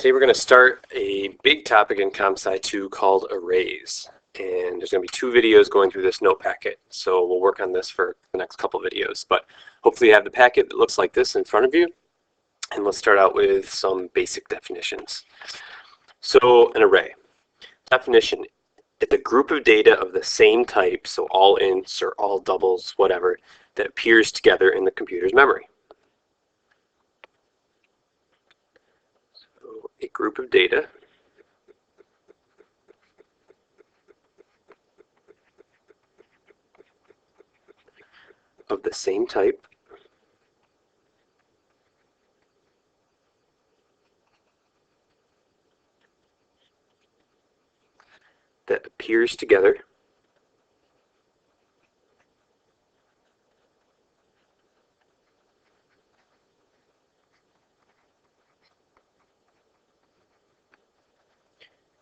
Today we're going to start a big topic in Comp Sci 2 called arrays. And there's going to be 2 videos going through this note packet. So we'll work on this for the next couple videos. But hopefully you have the packet that looks like this in front of you. And let's start out with some basic definitions. So an array. Definition: it's a group of data of the same type, so all ints or all doubles, whatever, that appears together in the computer's memory. So a group of data of the same type that appears together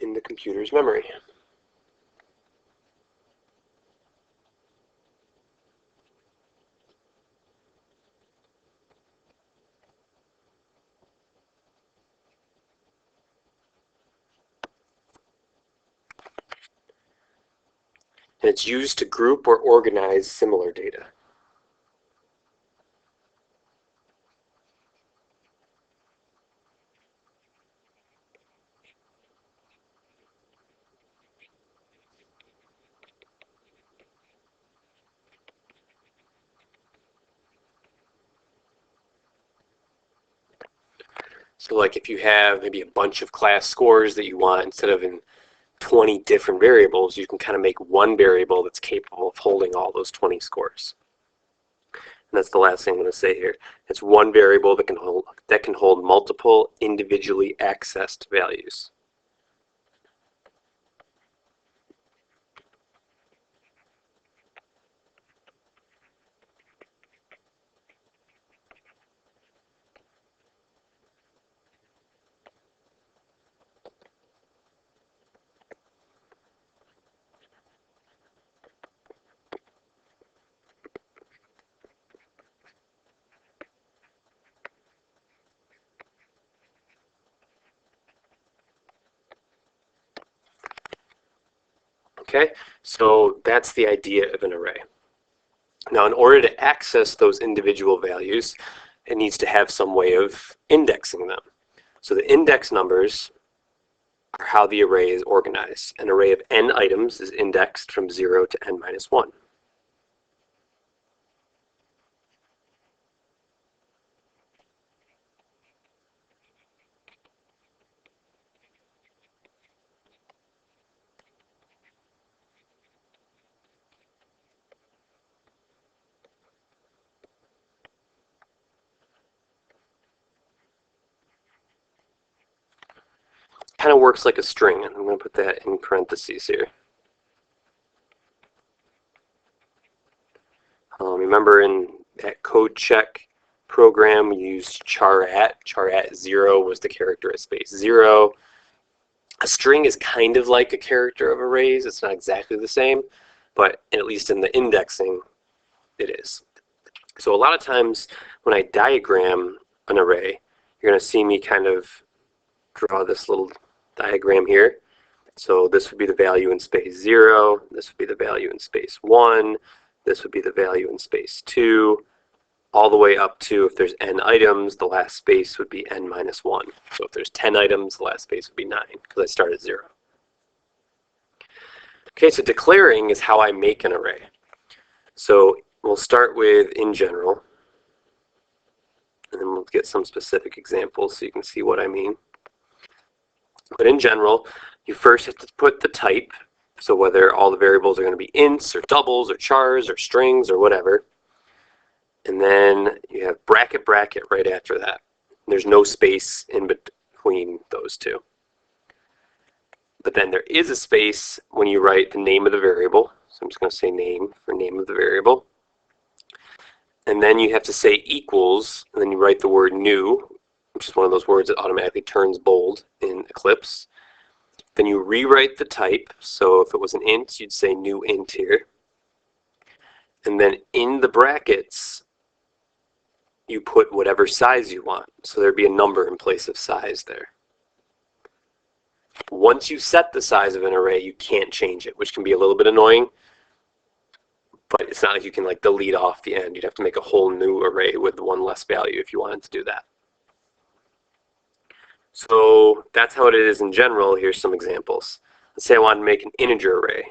in the computer's memory. And it's used to group or organize similar data. So like if you have maybe a bunch of class scores that you want, instead of in 20 different variables, you can kind of make one variable that's capable of holding all those 20 scores. And that's the last thing I'm going to say here. It's one variable that can hold multiple individually accessed values. Okay, so that's the idea of an array. Now, in order to access those individual values, it needs to have some way of indexing them. So the index numbers are how the array is organized. An array of n items is indexed from 0 to n minus 1. Kind of works like a string, and I'm going to put that in parentheses here. Remember in that code check program, we used char@. Char@0 was the character at space 0. A string is kind of like a character of arrays. It's not exactly the same, but at least in the indexing, it is. So a lot of times when I diagram an array, you're going to see me kind of draw this little diagram here. So this would be the value in space 0. This would be the value in space 1. This would be the value in space 2. All the way up to, if there's n items, the last space would be n minus 1. So if there's 10 items, the last space would be 9, because I start at 0. Okay, so declaring is how I make an array. So we'll start with in general, and then we'll get some specific examples so you can see what I mean. But in general, you first have to put the type, so whether all the variables are going to be ints or doubles or chars or strings or whatever. And then you have bracket bracket right after that. There's no space in between those two. But then there is a space when you write the name of the variable. So I'm just going to say name for name of the variable. And then you have to say equals, and then you write the word new, which is one of those words that automatically turns bold in Eclipse. Then you rewrite the type. So if it was an int, you'd say new int here. And then in the brackets, you put whatever size you want. So there'd be a number in place of size there. Once you set the size of an array, you can't change it, which can be a little bit annoying, but it's not like you can like delete off the end. You'd have to make a whole new array with one less value if you wanted to do that. So that's how it is in general. Here's some examples. Let's say I want to make an integer array.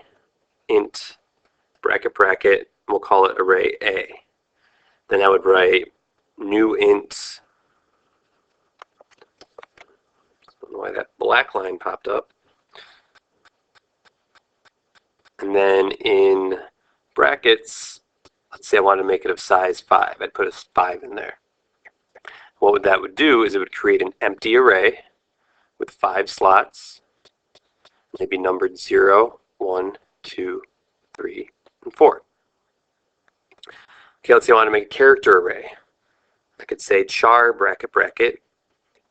Int, bracket, bracket, we'll call it array A. Then I would write new int, I don't know why that black line popped up. And then in brackets, let's say I want to make it of size 5. I'd put a 5 in there. What that would do is it would create an empty array with 5 slots, maybe numbered 0, 1, 2, 3, and 4. Okay, let's say I want to make a character array. I could say char bracket bracket,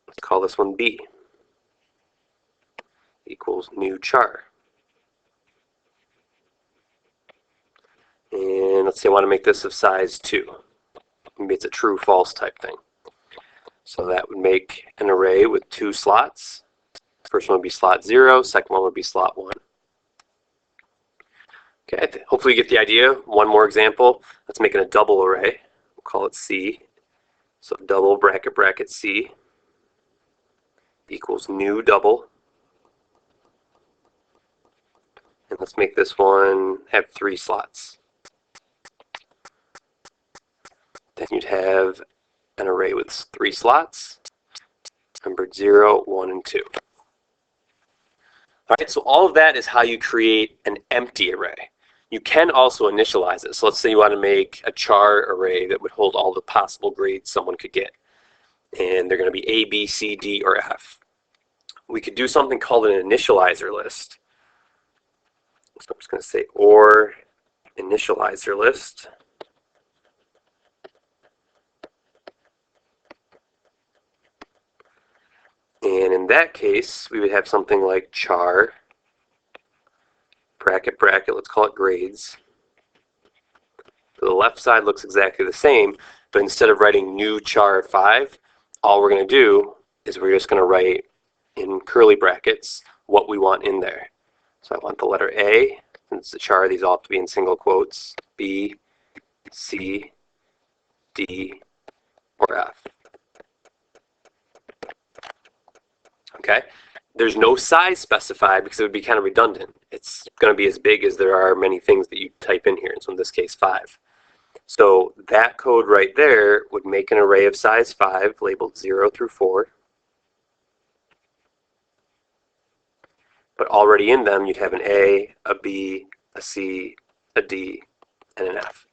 let's call this one B, equals new char. And let's say I want to make this of size 2. Maybe it's a true false type thing. So that would make an array with 2 slots. First one would be slot 0, second one would be slot 1. Okay, hopefully you get the idea. One more example. Let's make it a double array. We'll call it C. So double bracket bracket C equals new double. And let's make this one have 3 slots. Then you'd have an array with 3 slots, numbered 0, 1, and 2. All right, so all of that is how you create an empty array. You can also initialize it. So let's say you want to make a char array that would hold all the possible grades someone could get. And they're going to be A, B, C, D, or F. We could do something called an initializer list. So I'm just going to say or initializer list. And in that case, we would have something like char, bracket, bracket, let's call it grades. So the left side looks exactly the same, but instead of writing new char 5, all we're going to do is we're just going to write in curly brackets what we want in there. So I want the letter A, since it's a char, these all have to be in single quotes, B, C, D, or F. Okay, there's no size specified because it would be kind of redundant. It's going to be as big as there are many things that you type in here, and so in this case 5. So that code right there would make an array of size 5 labeled 0 through 4. But already in them you'd have an A, a B, a C, a D, and an F.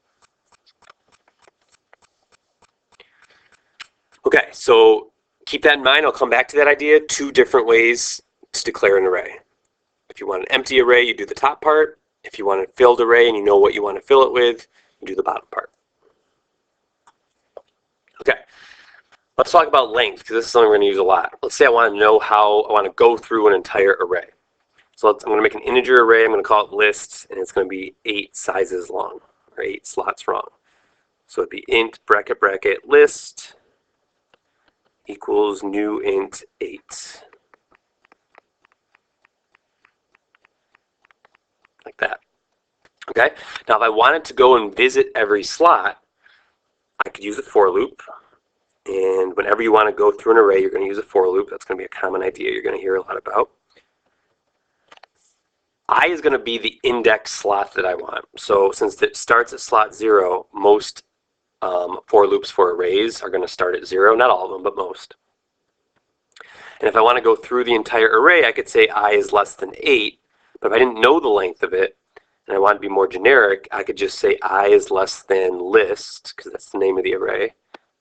Okay, so keep that in mind. I'll come back to that idea. 2 different ways to declare an array. If you want an empty array, you do the top part. If you want a filled array and you know what you want to fill it with, you do the bottom part. Okay, let's talk about length, because this is something we're going to use a lot. Let's say I want to know how I want to go through an entire array. So I'm going to make an integer array. I'm going to call it lists, and it's going to be 8 sizes long, or 8 slots long. So it'd be int bracket bracket list equals new int 8. Like that. Okay? Now if I wanted to go and visit every slot, I could use a for loop. And whenever you want to go through an array, you're going to use a for loop. That's going to be a common idea you're going to hear a lot about. I is going to be the index slot that I want. So since it starts at slot 0, most for loops for arrays are going to start at 0. Not all of them, but most. And if I want to go through the entire array, I could say I is less than 8. But if I didn't know the length of it, and I want to be more generic, I could just say I is less than list, because that's the name of the array,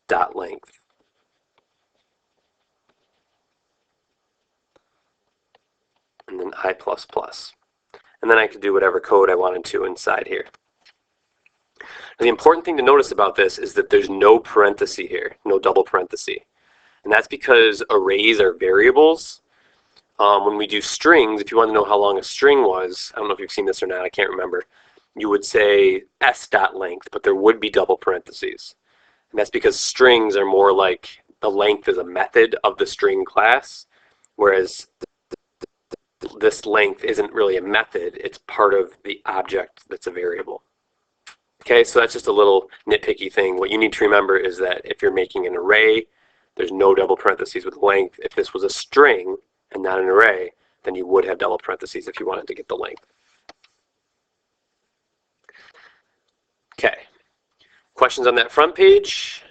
dot length. And then I++. And then I could do whatever code I wanted to inside here. The important thing to notice about this is that there's no parenthesis here, no double parenthesis. And that's because arrays are variables. When we do strings, if you want to know how long a string was, I don't know if you've seen this or not, I can't remember, you would say s.length, but there would be double parentheses. And that's because strings are more like the length is a method of the string class, whereas this length isn't really a method, it's part of the object that's a variable. Okay, so that's just a little nitpicky thing. What you need to remember is that if you're making an array, there's no double parentheses with length. If this was a string and not an array, then you would have double parentheses if you wanted to get the length. Okay, questions on that front page?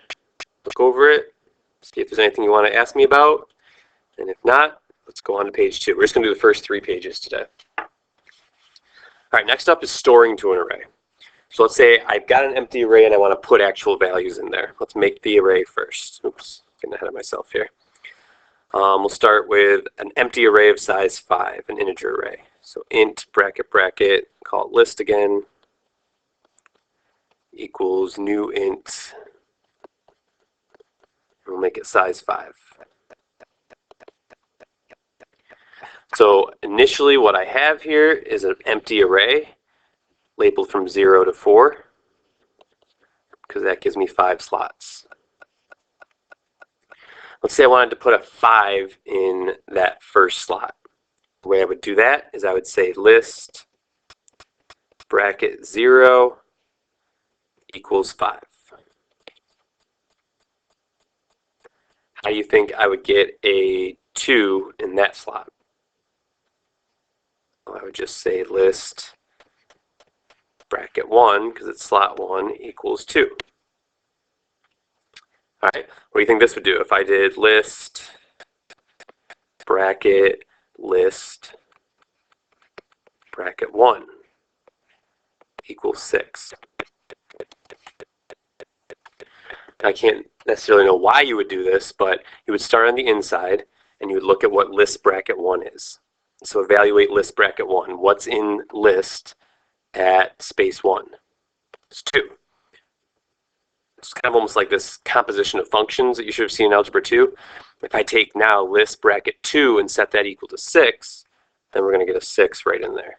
Look over it, see if there's anything you want to ask me about, and if not, let's go on to page 2. We're just going to do the first 3 pages today. All right, next up is storing to an array. So let's say I've got an empty array and I want to put actual values in there. Let's make the array first. Oops, getting ahead of myself here. We'll start with an empty array of size 5, an integer array. So int bracket bracket, call it list again, equals new int. We'll make it size 5. So initially what I have here is an empty array labeled from 0 to 4 because that gives me 5 slots. Let's say I wanted to put a 5 in that first slot. The way I would do that is I would say list bracket 0 equals 5. How do you think I would get a 2 in that slot? Well, I would just say list bracket 1, because it's slot 1, equals 2. All right, what do you think this would do if I did list bracket list bracket 1 equals 6? I can't necessarily know why you would do this, but you would start on the inside and you would look at what list bracket 1 is. So evaluate list bracket 1. What's in list at space 1? It's 2. It's kind of almost like this composition of functions that you should have seen in Algebra 2. If I take now list bracket 2 and set that equal to 6, then we're going to get a 6 right in there.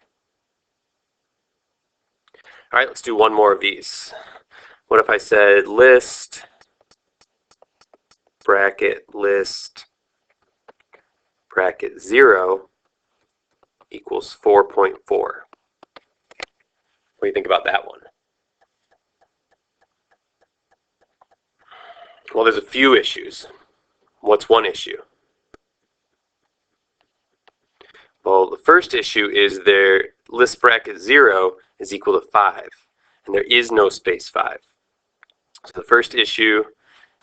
All right, let's do one more of these. What if I said list bracket list bracket 0 equals 4.4? What do you think about that one? Well, there's a few issues. What's one issue? Well, the first issue is their list bracket 0 is equal to 5, and there is no space 5. So the first issue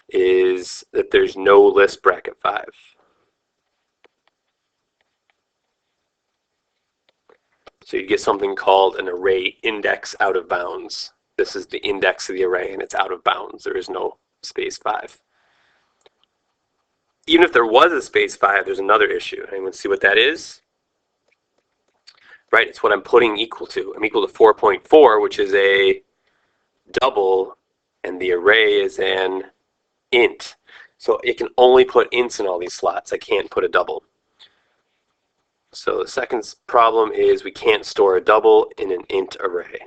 is that there's no list bracket 5. So you get something called an array index out of bounds. This is the index of the array, and it's out of bounds. There is no space 5. Even if there was a space 5, there's another issue. Anyone see what that is? Right, it's what I'm putting equal to. I'm equal to 4.4, which is a double, and the array is an int. So it can only put ints in all these slots. I can't put a double. So the second problem is we can't store a double in an int array.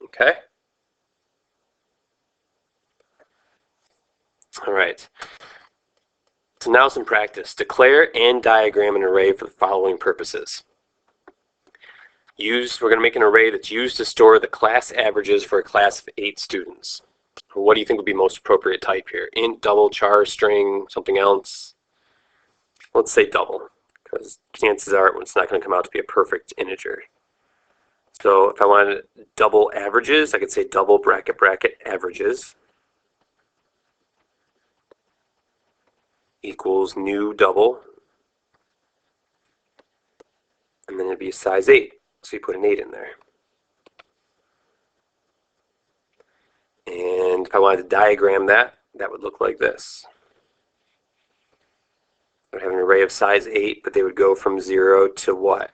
Okay? All right. So now some practice. Declare and diagram an array for the following purposes. We're going to make an array that's used to store the class averages for a class of 8 students. What do you think would be most appropriate type here? Int, double, char, string, something else? Let's say double, because chances are it's not going to come out to be a perfect integer. So if I wanted double averages, I could say double bracket bracket averages equals new double, and then it'd be size 8. So you put an 8 in there. And if I wanted to diagram that, that would look like this. I would have an array of size 8, but they would go from 0 to what?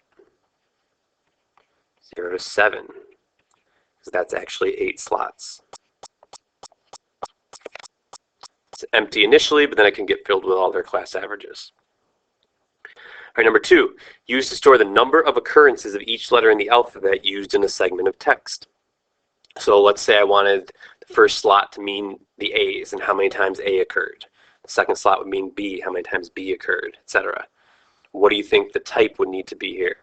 0 to 7. So that's actually 8 slots. It's empty initially, but then it can get filled with all their class averages. right, number 2, use to store the number of occurrences of each letter in the alphabet used in a segment of text. So let's say I wanted the first slot to mean the A's and how many times A occurred. The second slot would mean B, how many times B occurred, etc. What do you think the type would need to be here?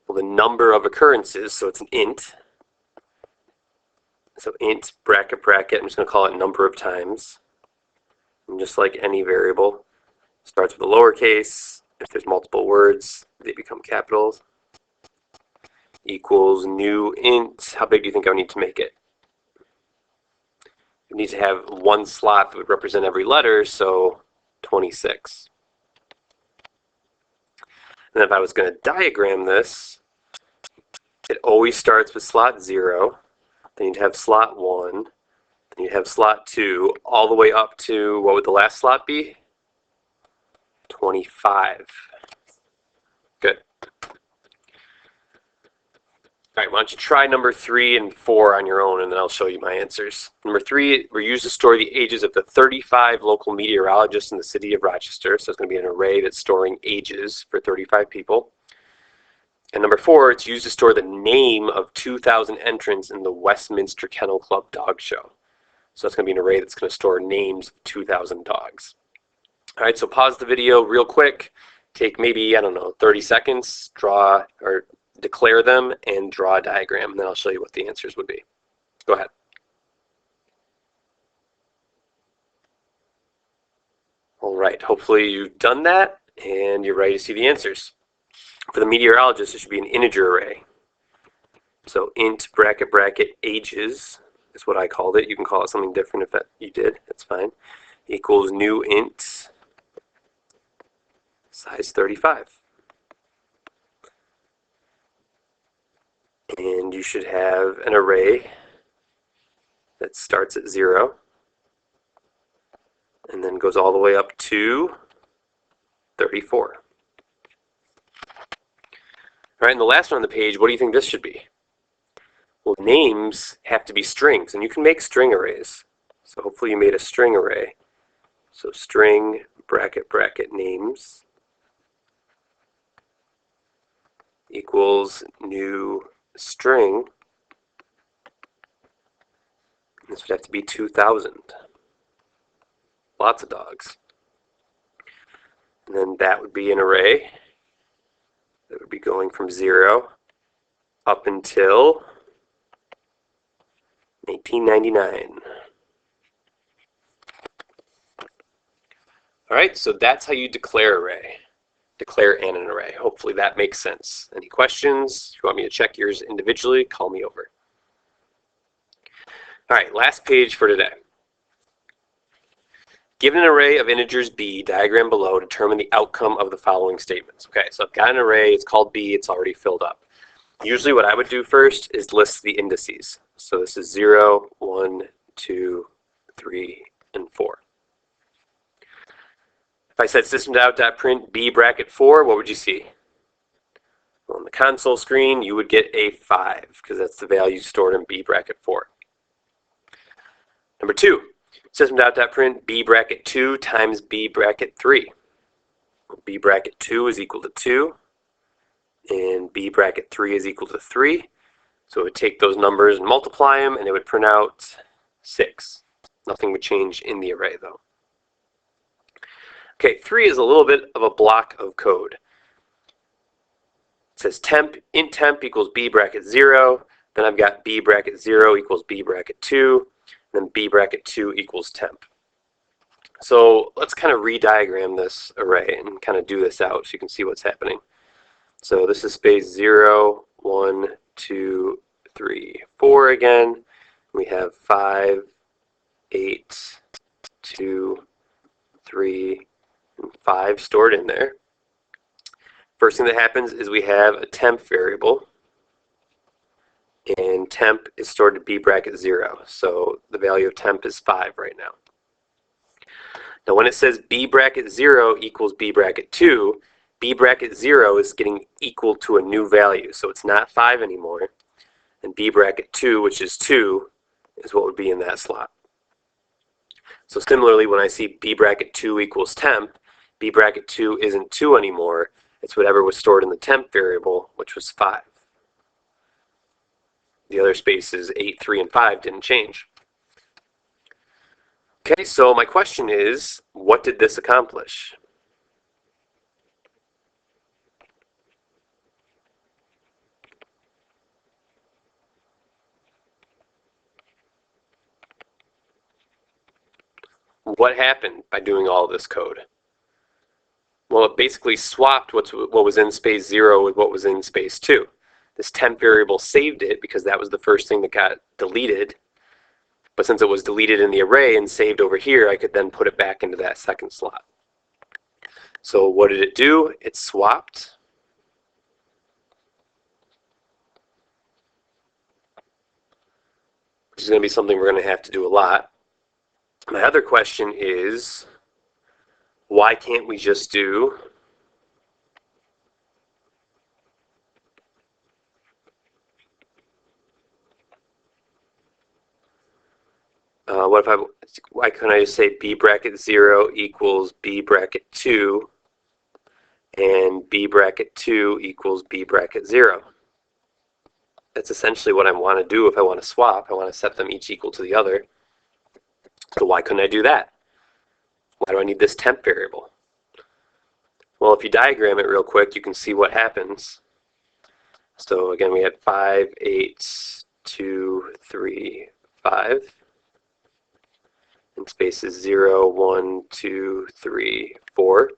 Well, the number of occurrences, so it's an int. So int bracket bracket, I'm just going to call it number of times. And just like any variable, starts with a lowercase. If there's multiple words, they become capitals. Equals new int. How big do you think I would need to make it? You need to have one slot that would represent every letter, so 26. And if I was going to diagram this, it always starts with slot 0. Then you'd have slot 1. Then you'd have slot 2, all the way up to, what would the last slot be? 25. Good. All right, why don't you try number 3 and 4 on your own, and then I'll show you my answers. Number 3, we're used to store the ages of the 35 local meteorologists in the city of Rochester. So it's going to be an array that's storing ages for 35 people. And number 4, it's used to store the name of 2,000 entrants in the Westminster Kennel Club Dog Show. So it's going to be an array that's going to store names of 2,000 dogs. All right, so pause the video real quick. Take maybe, I don't know, 30 seconds, draw or declare them, and draw a diagram, and then I'll show you what the answers would be. Go ahead. All right, hopefully you've done that, and you're ready to see the answers. For the meteorologist, it should be an integer array. So int bracket bracket ages is what I called it. You can call it something different if that you did. That's fine. Equals new int size 35. And you should have an array that starts at 0 and then goes all the way up to 34. All right, and the last one on the page, what do you think this should be? Well, names have to be strings, and you can make string arrays. So hopefully you made a string array. So string bracket bracket names equals new string. This would have to be 2,000. Lots of dogs. And then that would be an array that would be going from 0 up until 1899. All right, so that's how you declare an array. Hopefully that makes sense. Any questions? If you want me to check yours individually, call me over. All right, last page for today. Given an array of integers b, diagram below, determine the outcome of the following statements. Okay, so I've got an array, it's called b, it's already filled up. Usually what I would do first is list the indices. So this is 0, 1, 2, 3, and 4. If I said system.out.print b bracket 4, what would you see? Well, on the console screen, you would get a 5, because that's the value stored in b bracket 4. Number 2, system.out.print b bracket 2 times b bracket 3. Well, b bracket 2 is equal to 2, and b bracket 3 is equal to 3. So it would take those numbers and multiply them, and it would print out 6. Nothing would change in the array, though. Okay, 3 is a little bit of a block of code. It says int temp equals b bracket 0. Then I've got b bracket 0 equals b bracket 2. And then b bracket 2 equals temp. So let's kind of rediagram this array and kind of do this out so you can see what's happening. So this is space 0, 1, 2, 3, 4 again. We have 5, 8, 2, 3, and 5 stored in there. First thing that happens is we have a temp variable, and temp is stored to b bracket 0. So the value of temp is 5 right now. Now when it says b bracket 0 equals b bracket 2, b bracket 0 is getting equal to a new value. So it's not 5 anymore. And b bracket 2, which is 2, is what would be in that slot. So similarly, when I see b bracket 2 equals temp, b bracket 2 isn't 2 anymore. It's whatever was stored in the temp variable, which was 5. The other spaces 8, 3, and 5 didn't change. Okay, so my question is, what did this accomplish? What happened by doing all this code? Well, it basically swapped what was in space 0 with what was in space 2. This temp variable saved it because that was the first thing that got deleted. But since it was deleted in the array and saved over here, I could then put it back into that second slot. So what did it do? It swapped. Which is going to be something we're going to have to do a lot. My other question is, why can't we just do why couldn't I just say b bracket 0 equals b bracket 2 and b bracket 2 equals b bracket 0? That's essentially what I want to do if I want to swap. I want to set them each equal to the other. So why couldn't I do that? Why do I need this temp variable? Well, if you diagram it real quick, you can see what happens. So again, we had 5, 8, 2, 3, 5. And spaces 0, 1, 2, 3, 4.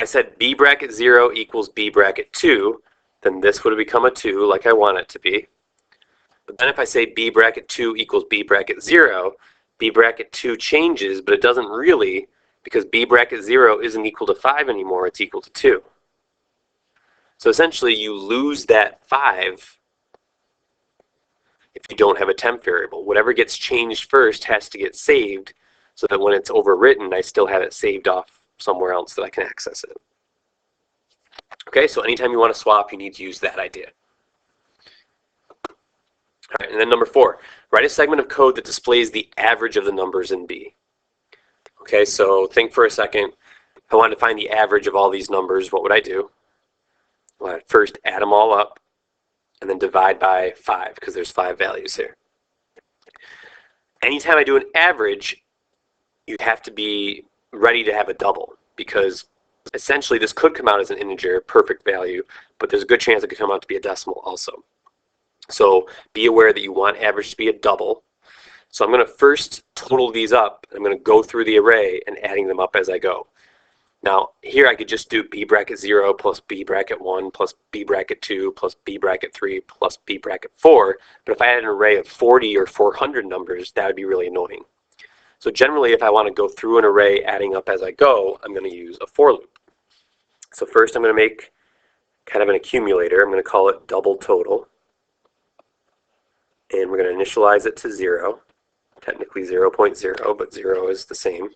I said b bracket 0 equals b bracket 2, then this would have become a 2 like I want it to be. But then if I say b bracket 2 equals b bracket 0, b bracket 2 changes, but it doesn't really, because b bracket 0 isn't equal to 5 anymore, it's equal to 2. So essentially you lose that 5 if you don't have a temp variable. Whatever gets changed first has to get saved so that when it's overwritten, I still have it saved off somewhere else that I can access it. Okay, so anytime you want to swap, you need to use that idea. All right, and then number 4, write a segment of code that displays the average of the numbers in B. Okay, so think for a second. If I wanted to find the average of all these numbers, what would I do? Well, I'd first add them all up and then divide by 5 because there's 5 values here. Anytime I do an average, you have to be ready to have a double because essentially this could come out as an integer, perfect value, but there's a good chance it could come out to be a decimal also. So be aware that you want average to be a double. So I'm going to first total these up. I'm going to go through the array and adding them up as I go. Now, here I could just do b bracket 0 plus b bracket 1 plus b bracket 2 plus b bracket 3 plus b bracket 4. But if I had an array of 40 or 400 numbers, that would be really annoying. So generally, if I want to go through an array adding up as I go, I'm going to use a for loop. So first I'm going to make kind of an accumulator. I'm going to call it double total. And we're going to initialize it to 0. Technically 0.0, but 0 is the same.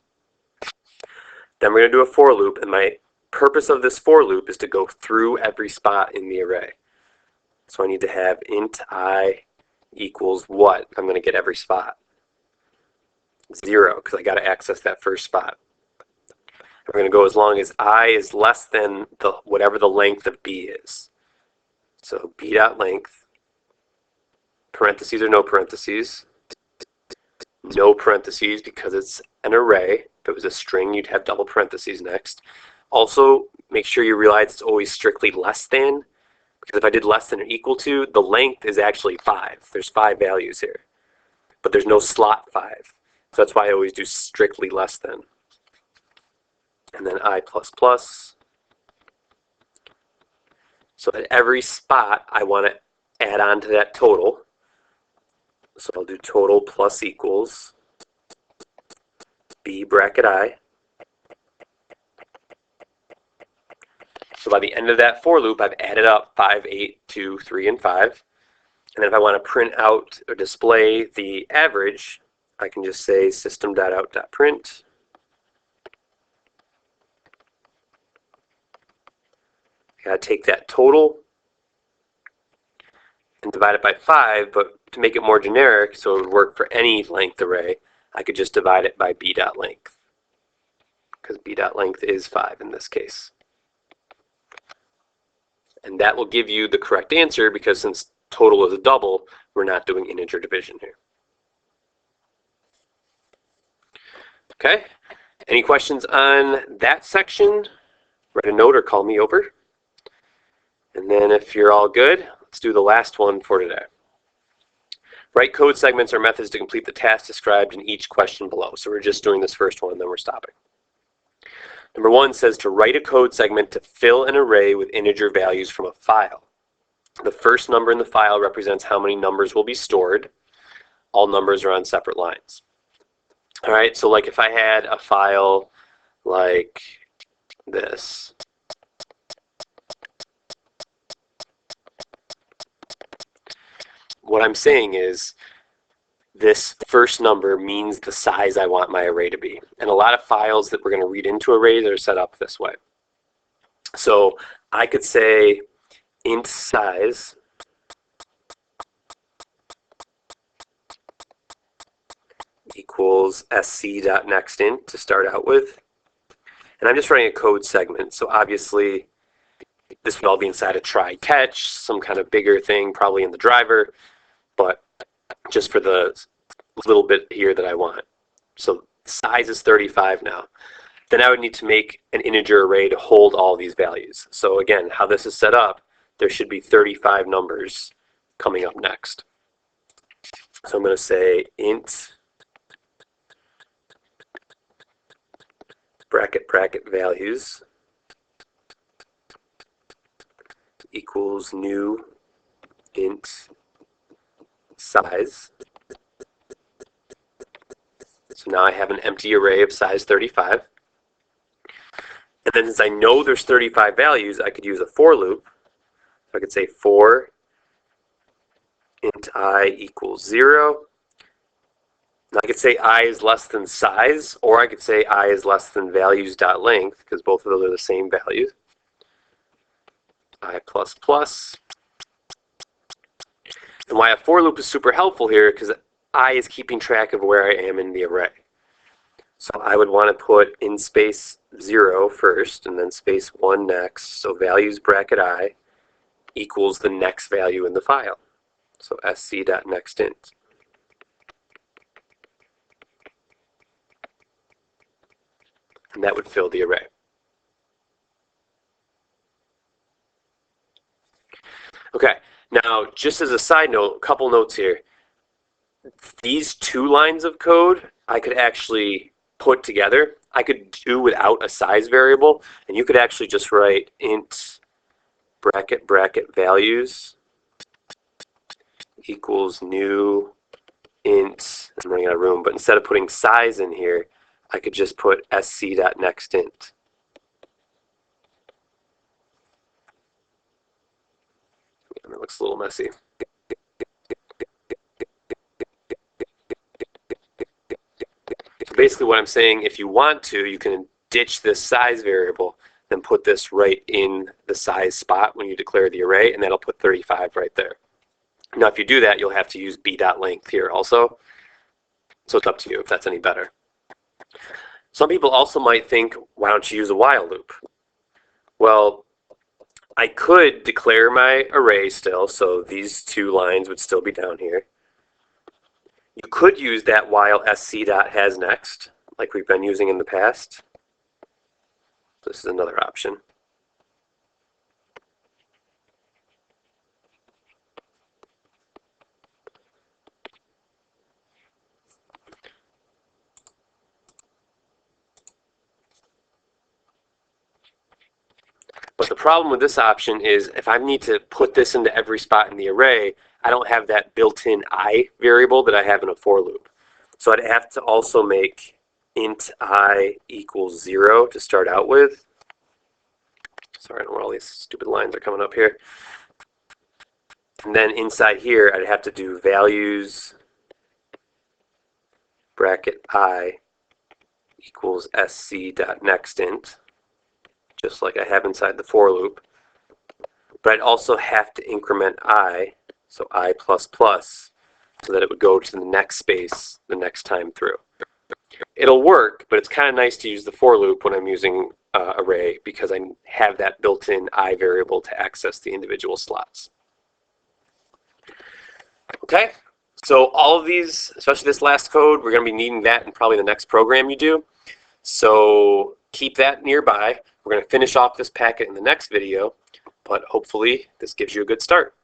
Then we're going to do a for loop, and my purpose of this for loop is to go through every spot in the array. So I need to have int I equals what? I'm going to get every spot. 0, because I got to access that first spot. We're going to go as long as I is less than whatever the length of B is. So b.length, parentheses or no parentheses. No parentheses because it's an array. If it was a string, you'd have double parentheses next. Also, make sure you realize it's always strictly less than, because if I did less than or equal to, the length is actually 5. There's 5 values here, but there's no slot 5. So that's why I always do strictly less than. And then I++. So at every spot, I want to add on to that total. So I'll do total plus equals b bracket I. So by the end of that for loop, I've added up 5, 8, 2, 3, and 5. And then if I want to print out or display the average, I can just say system.out.print. I gotta take that total and divide it by 5, but to make it more generic, so it would work for any length array, I could just divide it by b.length. because b.length is 5 in this case. And that will give you the correct answer because since total is a double, we're not doing integer division here. Okay, any questions on that section? Write a note or call me over. And then if you're all good, let's do the last one for today. Write code segments or methods to complete the task described in each question below. So we're just doing this first one and then we're stopping. Number 1 says to write a code segment to fill an array with integer values from a file. The first number in the file represents how many numbers will be stored. All numbers are on separate lines. All right, so like if I had a file like this, what I'm saying is this first number means the size I want my array to be. And a lot of files that we're going to read into arrays are set up this way. So I could say int size equals sc.nextInt to start out with. And I'm just writing a code segment. So obviously this would all be inside a try catch, some kind of bigger thing, probably in the driver, but just for the little bit here that I want. So size is 35 now. Then I would need to make an integer array to hold all these values. So again, how this is set up, there should be 35 numbers coming up next. So I'm going to say int bracket bracket values equals new int size. So now I have an empty array of size 35. And then since I know there's 35 values, I could use a for loop. So I could say for int I equals 0. And I could say I is less than size, or I could say I is less than values.length, because both of those are the same values. I plus plus. And why a for loop is super helpful here, because I is keeping track of where I am in the array. So I would want to put in space 0 first, and then space 1 next. So values bracket I equals the next value in the file. So sc.nextInt. And that would fill the array. Okay, now just as a side note, a couple notes here. These two lines of code I could actually put together. I could do without a size variable, and you could actually just write int bracket bracket values equals new int, I'm running out of room, but instead of putting size in here, I could just put sc.nextInt. It looks a little messy. So basically what I'm saying, if you want to, you can ditch this size variable, then put this right in the size spot when you declare the array, and that'll put 35 right there. Now if you do that, you'll have to use b.length here also. So it's up to you if that's any better. Some people also might think, why don't you use a while loop? Well, I could declare my array still, so these two lines would still be down here. You could use that while sc.hasNext, like we've been using in the past. This is another option. But the problem with this option is if I need to put this into every spot in the array, I don't have that built-in I variable that I have in a for loop. So I'd have to also make int I equals 0 to start out with. Sorry, I don't know where all these stupid lines are coming up here. And then inside here, I'd have to do values bracket I equals sc.nextInt, just like I have inside the for loop. But I'd also have to increment I, so I plus plus, so that it would go to the next space the next time through. It'll work, but it's kind of nice to use the for loop when I'm using array because I have that built-in I variable to access the individual slots. Okay, so all of these, especially this last code, we're going to be needing that in probably the next program you do. So keep that nearby. We're going to finish off this packet in the next video, but hopefully this gives you a good start.